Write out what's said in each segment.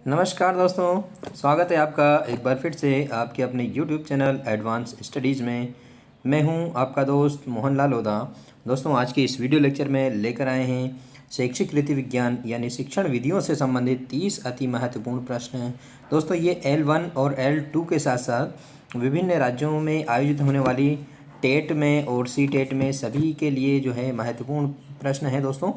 नमस्कार दोस्तों, स्वागत है आपका एक बार फिर से आपके अपने YouTube चैनल एडवांस स्टडीज़ में। मैं हूं आपका दोस्त मोहनलाल लोधा। दोस्तों, आज के इस वीडियो लेक्चर में लेकर आए हैं शैक्षिक रीति विज्ञान यानी शिक्षण विधियों से संबंधित 30 अति महत्वपूर्ण प्रश्न हैं। दोस्तों, ये L1 और L2 के साथ साथ विभिन्न राज्यों में आयोजित होने वाली टेट में और सी टेट में सभी के लिए जो है महत्वपूर्ण प्रश्न है। दोस्तों,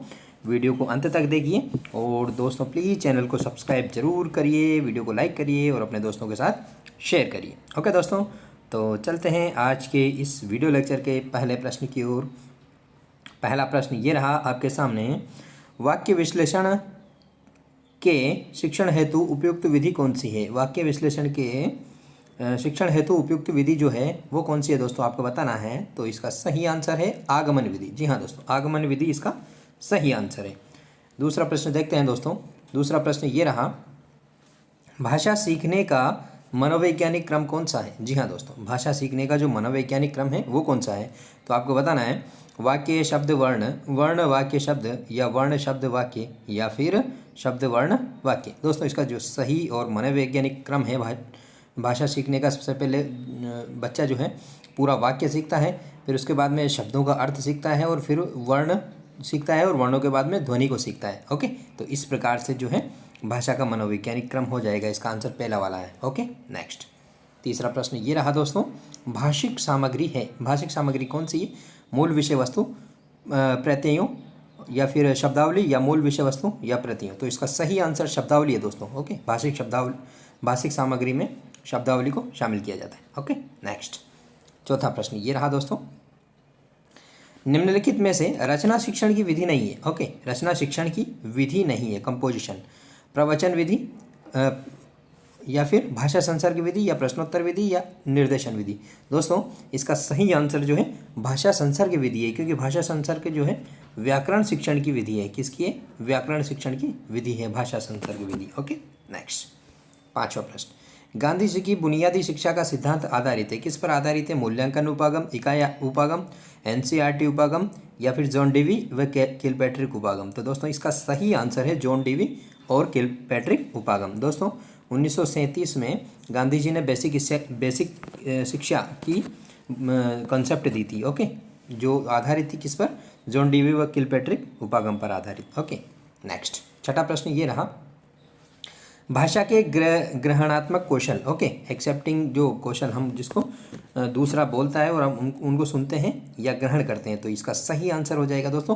वीडियो को अंत तक देखिए और दोस्तों प्लीज़ चैनल को सब्सक्राइब जरूर करिए, वीडियो को लाइक करिए और अपने दोस्तों के साथ शेयर करिए। ओके दोस्तों, तो चलते हैं आज के इस वीडियो लेक्चर के पहले प्रश्न की ओर। पहला प्रश्न ये रहा आपके सामने, वाक्य विश्लेषण के शिक्षण हेतु उपयुक्त विधि कौन सी है? वाक्य विश्लेषण के शिक्षण हेतु उपयुक्त विधि जो है वो कौन सी है दोस्तों, आपको बताना है। तो इसका सही आंसर है आगमन विधि। जी हाँ दोस्तों, आगमन विधि इसका सही आंसर है। दूसरा प्रश्न देखते हैं दोस्तों। दूसरा प्रश्न ये रहा, भाषा सीखने का मनोवैज्ञानिक क्रम कौन सा है? जी हाँ दोस्तों, भाषा सीखने का जो मनोवैज्ञानिक क्रम है वो कौन सा है? तो आपको बताना है वाक्य शब्द वर्ण, वर्ण वाक्य शब्द, या वर्ण शब्द वाक्य, या फिर शब्द वर्ण वाक्य। दोस्तों, इसका जो सही और मनोवैज्ञानिक क्रम है भाषा सीखने का, सबसे पहले बच्चा जो है पूरा वाक्य सीखता है, फिर उसके बाद में शब्दों का अर्थ सीखता है और फिर वर्ण सीखता है और वर्णों के बाद में ध्वनि को सीखता है। ओके, तो इस प्रकार से जो है भाषा का मनोवैज्ञानिक क्रम हो जाएगा। इसका आंसर पहला वाला है। ओके, नेक्स्ट तीसरा प्रश्न ये रहा दोस्तों, भाषिक सामग्री है। भाषिक सामग्री कौन सी है? मूल विषय वस्तु, प्रत्ययों, या फिर शब्दावली, या मूल विषय वस्तु या प्रत्ययों। तो इसका सही आंसर शब्दावली है दोस्तों। ओके, भाषिक सामग्री में शब्दावली को शामिल किया जाता है। ओके, नेक्स्ट चौथा प्रश्न ये रहा दोस्तों, निम्नलिखित में से रचना शिक्षण की विधि नहीं है। ओके, रचना शिक्षण की विधि नहीं है। कंपोजिशन, प्रवचन विधि, या फिर भाषा संसर्ग विधि, या प्रश्नोत्तर विधि, या निर्देशन विधि। दोस्तों, इसका सही आंसर जो है भाषा संसर्ग विधि है, क्योंकि भाषा संसर्ग जो है व्याकरण शिक्षण की विधि है। किसकी है? व्याकरण शिक्षण की विधि है भाषा संसर्ग विधि। ओके, नेक्स्ट पांचवा प्रश्न, गांधी जी की बुनियादी शिक्षा का सिद्धांत आधारित है। किस पर आधारित है? मूल्यांकन उपागम, इकाई उपागम, एनसीईआरटी उपागम, या फिर जॉन डेवी व किलपैट्रिक उपागम। तो दोस्तों, इसका सही आंसर है जॉन डेवी और किलपैट्रिक उपागम। दोस्तों, 1937 में गांधी जी ने बेसिक शिक्षा की कॉन्सेप्ट दी थी। ओके, जो आधारित थी किस पर? जॉन डेवी व किलपैट्रिक उपागम पर आधारित। ओके, नेक्स्ट छठा प्रश्न ये रहा, भाषा के ग्रहणात्मक कौशल। ओके, एक्सेप्टिंग जो कौशल, हम जिसको दूसरा बोलता है और हम उनको सुनते हैं या ग्रहण करते हैं। तो इसका सही आंसर हो जाएगा दोस्तों,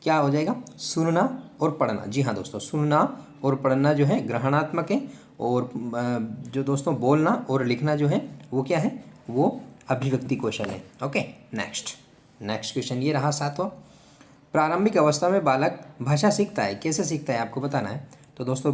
क्या हो जाएगा? सुनना और पढ़ना। जी हाँ दोस्तों, सुनना और पढ़ना जो है ग्रहणात्मक है, और जो दोस्तों बोलना और लिखना जो है वो क्या है? वो अभिव्यक्ति कौशल है। ओके, नेक्स्ट क्वेश्चन ये रहा सातवां, प्रारंभिक अवस्था में बालक भाषा सीखता है। कैसे सीखता है आपको बताना है। तो दोस्तों,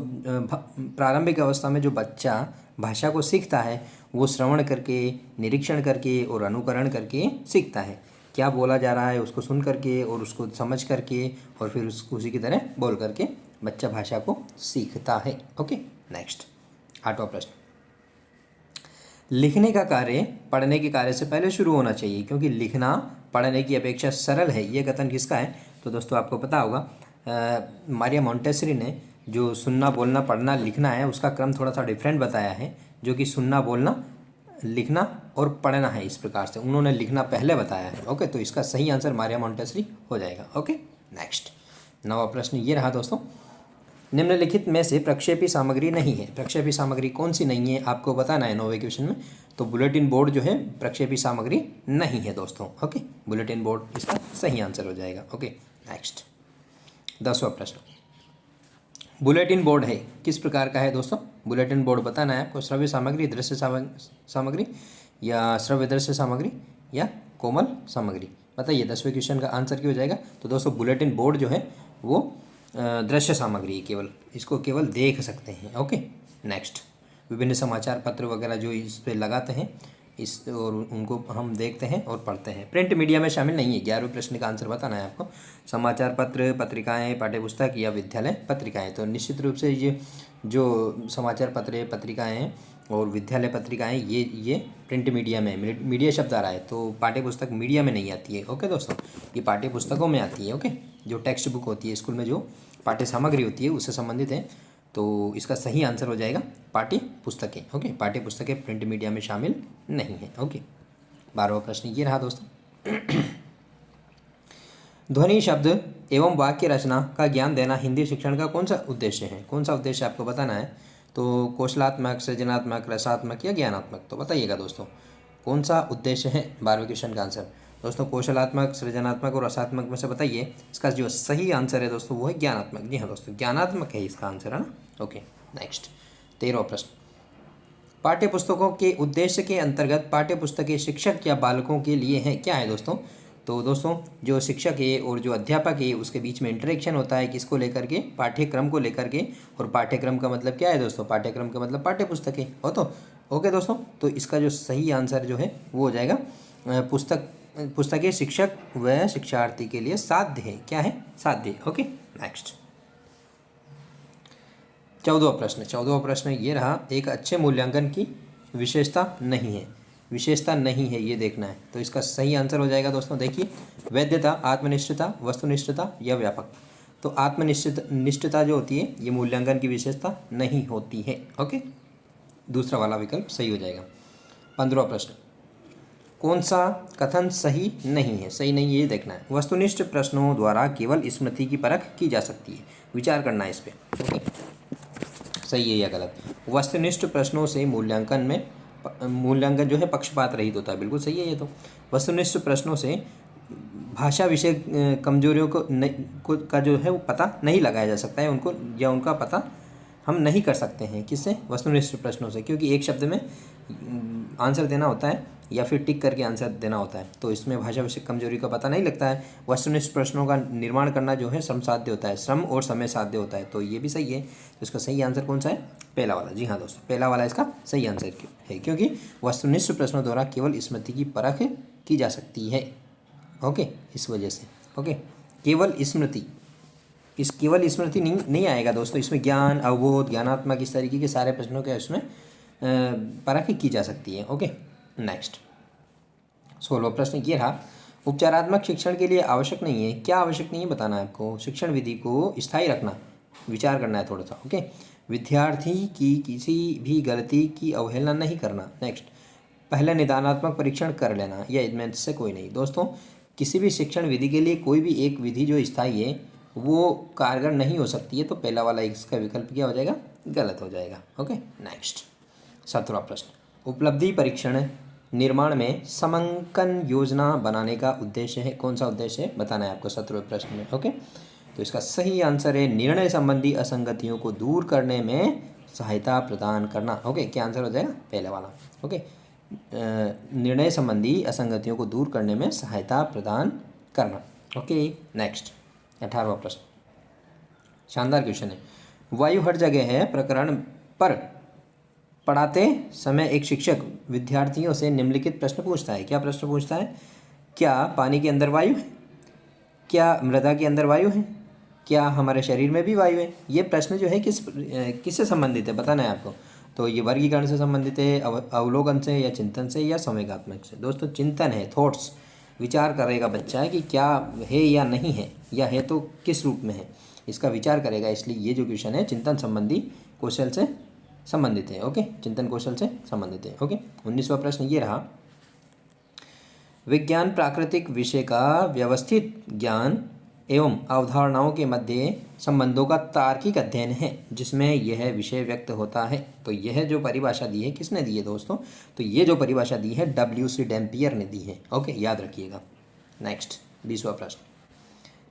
प्रारंभिक अवस्था में जो बच्चा भाषा को सीखता है वो श्रवण करके, निरीक्षण करके और अनुकरण करके सीखता है। क्या बोला जा रहा है उसको सुन करके और उसको समझ करके और फिर उसी की तरह बोल करके बच्चा भाषा को सीखता है। ओके, नेक्स्ट आठवां प्रश्न, लिखने का कार्य पढ़ने के कार्य से पहले शुरू होना चाहिए, क्योंकि लिखना पढ़ने की अपेक्षा सरल है। ये कथन किसका है? तो दोस्तों, आपको पता होगा मारिया मोंटेसरी ने जो सुनना, बोलना, पढ़ना, लिखना है उसका क्रम थोड़ा सा डिफरेंट बताया है, जो कि सुनना, बोलना, लिखना और पढ़ना है। इस प्रकार से उन्होंने लिखना पहले बताया है। ओके, तो इसका सही आंसर मारिया मोंटेसरी हो जाएगा। ओके, नेक्स्ट नवा प्रश्न ये रहा दोस्तों, निम्नलिखित में से प्रक्षेपी सामग्री नहीं है। प्रक्षेपी सामग्री कौन सी नहीं है आपको बताना है नौवें क्वेश्चन में। तो बुलेटिन बोर्ड जो है प्रक्षेपी सामग्री नहीं है दोस्तों। ओके, बुलेटिन बोर्ड इसका सही आंसर हो जाएगा। ओके, नेक्स्ट 10वां प्रश्न, बुलेटिन बोर्ड है किस प्रकार का है दोस्तों? बुलेटिन बोर्ड बताना है आपको, श्रव्य सामग्री, दृश्य सामग्री, या श्रव्य दृश्य सामग्री, या कोमल सामग्री। बताइए 10वें क्वेश्चन का आंसर क्या हो जाएगा? तो दोस्तों, बुलेटिन बोर्ड जो है वो दृश्य सामग्री है, केवल इसको केवल देख सकते हैं। ओके, नेक्स्ट विभिन्न समाचार पत्र वगैरह जो इस पे लगाते हैं और उनको हम देखते हैं और पढ़ते हैं। प्रिंट मीडिया में शामिल नहीं है। 11वें प्रश्न का आंसर बताना है आपको, समाचार पत्र, पत्रिकाएं, पाठ्यपुस्तक या विद्यालय पत्रिकाएं। तो निश्चित रूप से ये जो समाचार पत्र, पत्रिकाएं और विद्यालय पत्रिकाएं ये प्रिंट मीडिया में, मीडिया शब्द आ रहा है तो पाठ्यपुस्तक मीडिया में नहीं आती है। ओके दोस्तों, ये पाठ्यपुस्तकों में आती है। ओके, जो टेक्स्ट बुक होती है स्कूल में, जो पाठ्य सामग्री होती है उससे संबंधित है। तो इसका सही आंसर हो जाएगा पाठ्य पुस्तकें। ओके, पाठ्य पुस्तकें प्रिंट मीडिया में शामिल नहीं है। ओके, 12वां प्रश्न ये रहा दोस्तों। ध्वनि, शब्द एवं वाक्य रचना का ज्ञान देना हिंदी शिक्षण का कौन सा उद्देश्य है? कौन सा उद्देश्य आपको बताना है? तो कौशलात्मक, सृजनात्मक, रसात्मक या ज्ञानात्मक? तो बताइएगा दोस्तों, कौन सा उद्देश्य है 12वें क्वेश्चन का आंसर? दोस्तों कौशलात्मक, सृजनात्मक और रसात्मक में से बताइए। इसका जो सही आंसर है दोस्तों वो है ज्ञानात्मक। जी हाँ दोस्तों, ज्ञानात्मक है इसका आंसर, है ना। ओके, नेक्स्ट 13वां प्रश्न। पाठ्य पुस्तकों के उद्देश्य के अंतर्गत पाठ्य पुस्तकें शिक्षक या बालकों के लिए हैं, क्या है दोस्तों? तो दोस्तों जो शिक्षक है और जो अध्यापक है उसके बीच में इंटरेक्शन होता है, किसको लेकर के? पाठ्यक्रम को लेकर के। और पाठ्यक्रम का मतलब क्या है दोस्तों? पाठ्यक्रम का मतलब पाठ्य पुस्तकें हो। तो ओके दोस्तों, तो इसका जो सही आंसर जो है वो हो जाएगा पुस्तकें शिक्षक व शिक्षार्थी के लिए साध्य है। क्या है? साध्य। ओके, नेक्स्ट 14वां प्रश्न ये रहा। एक अच्छे मूल्यांकन की विशेषता नहीं है, विशेषता नहीं है ये देखना है। तो इसका सही आंसर हो जाएगा दोस्तों, देखिए, वैधता, आत्मनिष्ठता, वस्तुनिष्ठता या व्यापक। तो निष्ठता जो होती है ये मूल्यांकन की विशेषता नहीं होती है। ओके, दूसरा वाला विकल्प सही हो जाएगा। 15वां प्रश्न, कौन सा कथन सही नहीं है? सही नहीं है ये देखना है। वस्तुनिष्ठ प्रश्नों द्वारा केवल स्मृति की परख की जा सकती है, विचार करना है इस पर। ओके, सही है या गलत? वस्तुनिष्ठ प्रश्नों से मूल्यांकन जो है पक्षपात रहित होता है, बिल्कुल सही है ये तो। वस्तुनिष्ठ प्रश्नों से भाषा विषय कमजोरियों का जो है वो पता नहीं लगाया जा सकता है उनको, या उनका पता हम नहीं कर सकते हैं। किससे? वस्तुनिष्ठ प्रश्नों से, क्योंकि एक शब्द में आंसर देना होता है या फिर टिक करके आंसर देना होता है, तो इसमें भाषा विषय कमजोरी का पता नहीं लगता है। वस्तुनिष्ठ प्रश्नों का निर्माण करना जो है श्रम साध्य होता है, श्रम और समय साध्य होता है, तो ये भी सही है। तो इसका सही आंसर कौन सा है? पहला वाला। जी हाँ दोस्तों, पहला वाला इसका सही आंसर है, क्योंकि वस्तुनिष्ठ प्रश्नों द्वारा केवल स्मृति की परख की जा सकती है। ओके, इस वजह से। ओके, केवल स्मृति, केवल स्मृति नहीं आएगा दोस्तों, इसमें ज्ञान, अवबोध, ज्ञानात्मक, इस तरीके के सारे प्रश्नों के इसमें परख की जा सकती है। ओके, नेक्स्ट 16वां प्रश्न ये रहा। उपचारात्मक शिक्षण के लिए आवश्यक नहीं है, क्या आवश्यक नहीं है बताना है आपको? शिक्षण विधि को स्थायी रखना, विचार करना है थोड़ा सा। ओके, विद्यार्थी की किसी भी गलती की अवहेलना नहीं करना। नेक्स्ट, पहले निदानात्मक परीक्षण कर लेना, या इनमें से कोई नहीं। दोस्तों किसी भी शिक्षण विधि के लिए कोई भी एक विधि जो स्थायी है वो कारगर नहीं हो सकती है, तो पहला वाला इसका विकल्प क्या हो जाएगा? गलत हो जाएगा। ओके, नेक्स्ट 17वां प्रश्न। उपलब्धि परीक्षण निर्माण में समंकन योजना बनाने का उद्देश्य है, कौन सा उद्देश्य है बताना है आपको 17वें प्रश्न में। ओके, तो इसका सही आंसर है निर्णय संबंधी असंगतियों को दूर करने में सहायता प्रदान करना। ओके, क्या आंसर हो जाएगा? पहले वाला। ओके, निर्णय संबंधी असंगतियों को दूर करने में सहायता प्रदान करना। ओके, नेक्स्ट 18वां प्रश्न, शानदार क्वेश्चन है। वायु हर जगह है प्रकरण पर पढ़ाते समय एक शिक्षक विद्यार्थियों से निम्नलिखित प्रश्न पूछता है। क्या प्रश्न पूछता है? क्या पानी के अंदर वायु है? क्या मृदा के अंदर वायु है? क्या हमारे शरीर में भी वायु है? ये प्रश्न जो है किससे संबंधित है बताना है आपको। तो ये वर्गीकरण से संबंधित है, अवलोकन से, या चिंतन से, या संवेगात्मक से। दोस्तों चिंतन है, थॉट्स, विचार करेगा बच्चा है कि क्या है या नहीं है, या है तो किस रूप में है, इसका विचार करेगा। इसलिए ये जो क्वेश्चन है चिंतन संबंधी कौशल से संबंधित है। ओके, चिंतन कौशल से संबंधित है। ओके, 19वां प्रश्न ये रहा। विज्ञान प्राकृतिक विषय का व्यवस्थित ज्ञान एवं अवधारणाओं के मध्य संबंधों का तार्किक अध्ययन है जिसमें यह विषय व्यक्त होता है। तो यह जो परिभाषा दी है किसने दी है दोस्तों? तो ये जो परिभाषा दी है W.C. डैम्पियर ने दी है। ओके, याद रखिएगा। नेक्स्ट 20वां प्रश्न,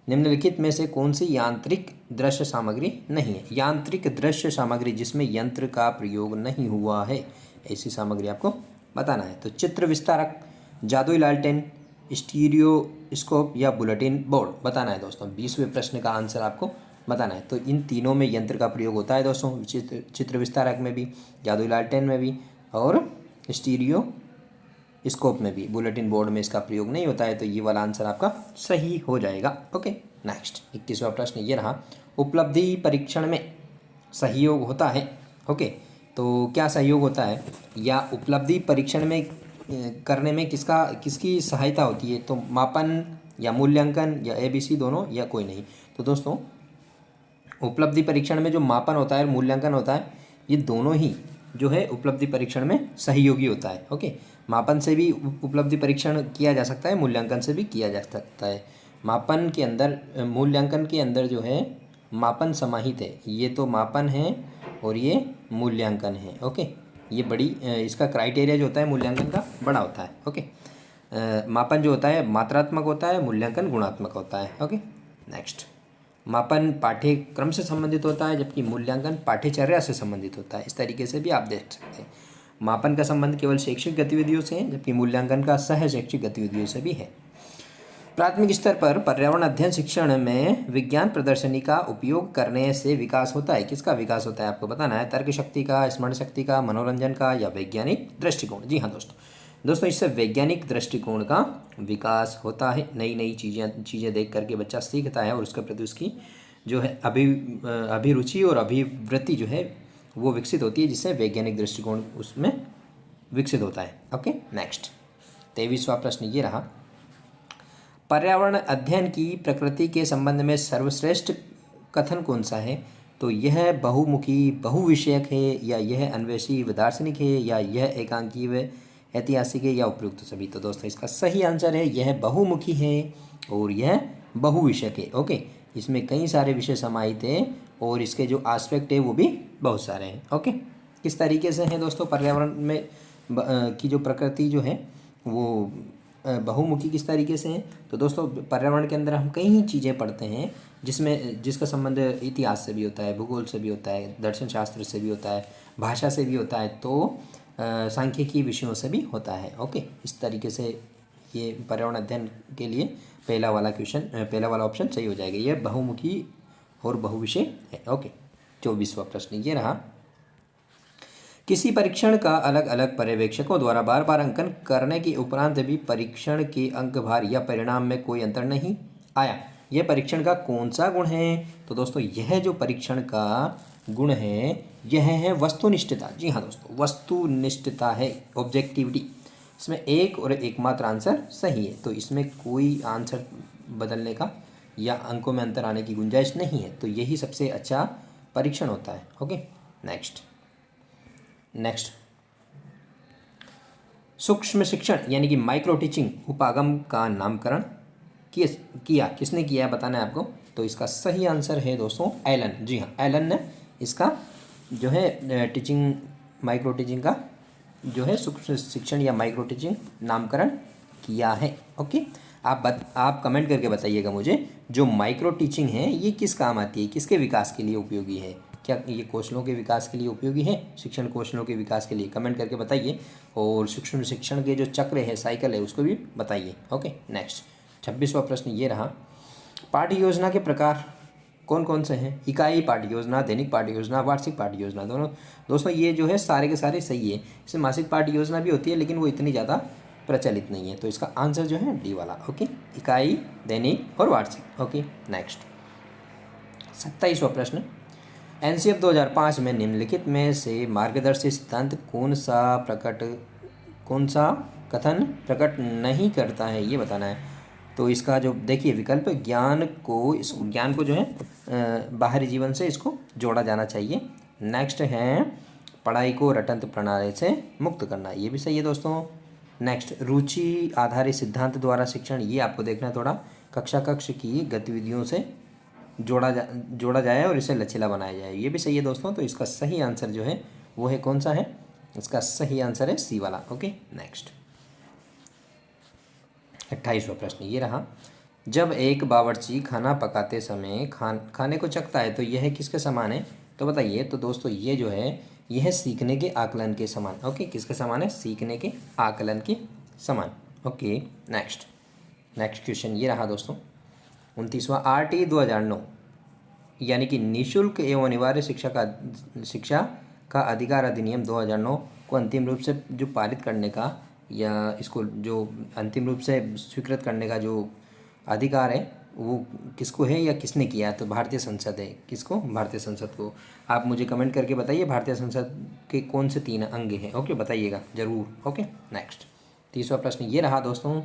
निम्नलिखित में से कौन सी यांत्रिक दृश्य सामग्री नहीं है? यांत्रिक दृश्य सामग्री जिसमें यंत्र का प्रयोग नहीं हुआ है, ऐसी सामग्री आपको बताना है। तो चित्र विस्तारक, जादुई लालटेन, स्टीरियोस्कोप या बुलेटिन बोर्ड बताना है दोस्तों। 20वें प्रश्न का आंसर आपको बताना है। तो इन तीनों में यंत्र का प्रयोग होता है दोस्तों, चित्र विस्तारक में भी, जादुई लालटेन में भी, और स्टीरियोस्कोप में भी। बुलेटिन बोर्ड में इसका प्रयोग नहीं होता है, तो ये वाला आंसर आपका सही हो जाएगा। ओके, नेक्स्ट 21वां प्रश्न ये रहा। उपलब्धि परीक्षण में सहयोग होता है। ओके, तो क्या सहयोग होता है, या उपलब्धि परीक्षण में करने में किसकी सहायता होती है? तो मापन या मूल्यांकन या ABC दोनों, या कोई नहीं। तो दोस्तों उपलब्धि परीक्षण में जो मापन होता है और मूल्यांकन होता है, ये दोनों ही जो है उपलब्धि परीक्षण में सहयोगी होता है। ओके, मापन से भी उपलब्धि परीक्षण किया जा सकता है, मूल्यांकन से भी किया जा सकता है। मापन के अंदर, मूल्यांकन के अंदर जो है मापन समाहित है। ये तो मापन है और ये मूल्यांकन है। ओके, ये बड़ी इसका क्राइटेरिया जो होता है मूल्यांकन का बड़ा होता है। ओके, मापन जो होता है मात्रात्मक होता है, मूल्यांकन गुणात्मक होता है। ओके, नेक्स्ट, मापन पाठ्यक्रम से संबंधित होता है जबकि मूल्यांकन पाठ्यचर्या से संबंधित होता है। इस तरीके से भी आप देख सकते हैं। मापन का संबंध केवल शैक्षिक गतिविधियों से है जबकि मूल्यांकन का सह शैक्षिक गतिविधियों से भी है। प्राथमिक स्तर पर पर्यावरण अध्ययन शिक्षण में विज्ञान प्रदर्शनी का उपयोग करने से विकास होता है। किसका विकास होता है आपको बताना है। तर्क शक्ति का, स्मरण शक्ति का, मनोरंजन का या वैज्ञानिक दृष्टिकोण। जी हाँ दोस्तों इससे वैज्ञानिक दृष्टिकोण का विकास होता है। नई नई चीज़ें देख करके बच्चा सीखता है और उसके प्रति उसकी जो है अभिरुचि और अभिवृत्ति जो है वो विकसित होती है, जिससे वैज्ञानिक दृष्टिकोण उसमें विकसित होता है। ओके, नेक्स्ट 23वां प्रश्न ये रहा। पर्यावरण अध्ययन की प्रकृति के संबंध में सर्वश्रेष्ठ कथन कौन सा है। तो यह बहुमुखी बहुविषयक है, या यह अन्वेषी व दार्शनिक है, या यह एकांकी व ऐतिहासिक है, या उपयुक्त सभी। तो दोस्तों इसका सही आंसर है यह बहुमुखी है और यह बहुविषयक है। ओके, इसमें कई सारे विषय समाहित है और इसके जो एस्पेक्ट है वो भी बहुत सारे हैं। ओके, किस तरीके से है दोस्तों पर्यावरण में की जो प्रकृति जो है वो बहुमुखी किस तरीके से है। तो दोस्तों पर्यावरण के अंदर हम कई चीज़ें पढ़ते हैं जिसका संबंध इतिहास से भी होता है, भूगोल से भी होता है, दर्शन शास्त्र से भी होता है, भाषा से भी होता है, तो सांख्यिकी विषयों से भी होता है। ओके, इस तरीके से ये पर्यावरण अध्ययन के लिए पहला वाला ऑप्शन सही हो जाएगा। यह बहुमुखी और बहुविषय है। ओके, 24वां प्रश्न ये रहा। किसी परीक्षण का अलग अलग पर्यवेक्षकों द्वारा बार बार अंकन करने के उपरांत भी परीक्षण के अंक भार या परिणाम में कोई अंतर नहीं आया, यह परीक्षण का कौन सा गुण है। तो दोस्तों यह जो परीक्षण का गुण है यह है वस्तुनिष्ठता। जी हाँ दोस्तों, वस्तुनिष्ठता है, ऑब्जेक्टिविटी। इसमें एक और एकमात्र आंसर सही है, तो इसमें कोई आंसर बदलने का या अंकों में अंतर आने की गुंजाइश नहीं है, तो यही सबसे अच्छा परीक्षण होता है। ओके, नेक्स्ट सूक्ष्म शिक्षण यानी कि माइक्रो टीचिंग उपागम का नामकरण किसने किया है बताना है आपको। तो इसका सही आंसर है दोस्तों एलन। जी हाँ, एलन ने इसका जो है टीचिंग माइक्रो टीचिंग का जो है सूक्ष्म शिक्षण या माइक्रो टीचिंग नामकरण किया है। ओके, आप कमेंट करके बताइएगा मुझे जो माइक्रो टीचिंग है ये किस काम आती है, किसके विकास के लिए उपयोगी है। क्या ये कौशलों के विकास के लिए उपयोगी है, शिक्षण कौशलों के विकास के लिए। कमेंट करके बताइए और सूक्ष्म शिक्षण के जो चक्र है, साइकिल है, उसको भी बताइए। ओके, नेक्स्ट 26वां प्रश्न ये रहा। पाठ्य योजना के प्रकार कौन कौन से हैं। इकाई पाठ्य योजना, दैनिक पाठ्य योजना, वार्षिक पाठ्य योजना। दोनों दोस्तों ये जो है सारे के सारे सही है। इसमें मासिक पाठ्य योजना भी होती है लेकिन वो इतनी ज़्यादा प्रचलित नहीं है, तो इसका आंसर जो है डी वाला। ओके, इकाई, दैनिक और वार्षिक। ओके, नेक्स्ट 27वां प्रश्न। एनसीएफ 2005 में निम्नलिखित में से मार्गदर्शी सिद्धांत कौन सा कथन प्रकट नहीं करता है, ये बताना है। तो इसका जो देखिए विकल्प, इस ज्ञान को जो है बाहरी जीवन से इसको जोड़ा जाना चाहिए। नेक्स्ट है पढ़ाई को रटंत प्रणाली से मुक्त करना, ये भी सही है दोस्तों। नेक्स्ट रुचि आधारित सिद्धांत द्वारा शिक्षण, ये आपको देखना है थोड़ा, कक्ष की गतिविधियों से जोड़ा जाए और इसे लचीला बनाया जाए, ये भी सही है दोस्तों। तो इसका सही आंसर जो है वो है कौन सा है, इसका सही आंसर है सी वाला। ओके, नेक्स्ट 28वां प्रश्न ये रहा। जब एक बावर्ची खाना पकाते समय खाने को चखता है तो यह किसके समान है, तो बताइए। तो दोस्तों ये जो है यह सीखने के आकलन के समान। ओके, किसके समान है, सीखने के आकलन के समान। ओके, नेक्स्ट क्वेश्चन ये रहा दोस्तों 29वां। RT 2009 यानी कि निःशुल्क एवं अनिवार्य शिक्षा का अधिकार अधिनियम 2009 को अंतिम रूप से जो पारित करने का या इसको जो अंतिम रूप से स्वीकृत करने का जो अधिकार है वो किसको है या किसने किया, तो भारतीय संसद है। किसको, भारतीय संसद को। आप मुझे कमेंट करके बताइए भारतीय संसद के कौन से 3 अंग हैं। ओके, बताइएगा ज़रूर। ओके, नेक्स्ट 30वां प्रश्न ये रहा दोस्तों।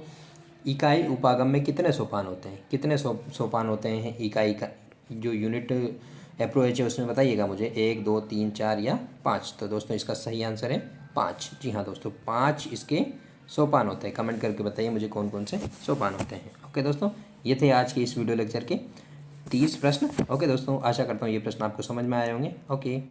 इकाई उपागम में कितने सोपान होते हैं, कितने सोपान होते हैं इकाई का जो यूनिट अप्रोच है उसमें बताइएगा मुझे, 1 2 3 4 या 5। तो दोस्तों इसका सही आंसर है 5। जी हाँ दोस्तों, 5 इसके सोपान होते हैं। कमेंट करके बताइए मुझे कौन कौन से सोपान होते हैं। ओके दोस्तों, ये थे आज के इस वीडियो लेक्चर के 30 प्रश्न। ओके दोस्तों, आशा करता हूँ ये प्रश्न आपको समझ में आए होंगे। ओके।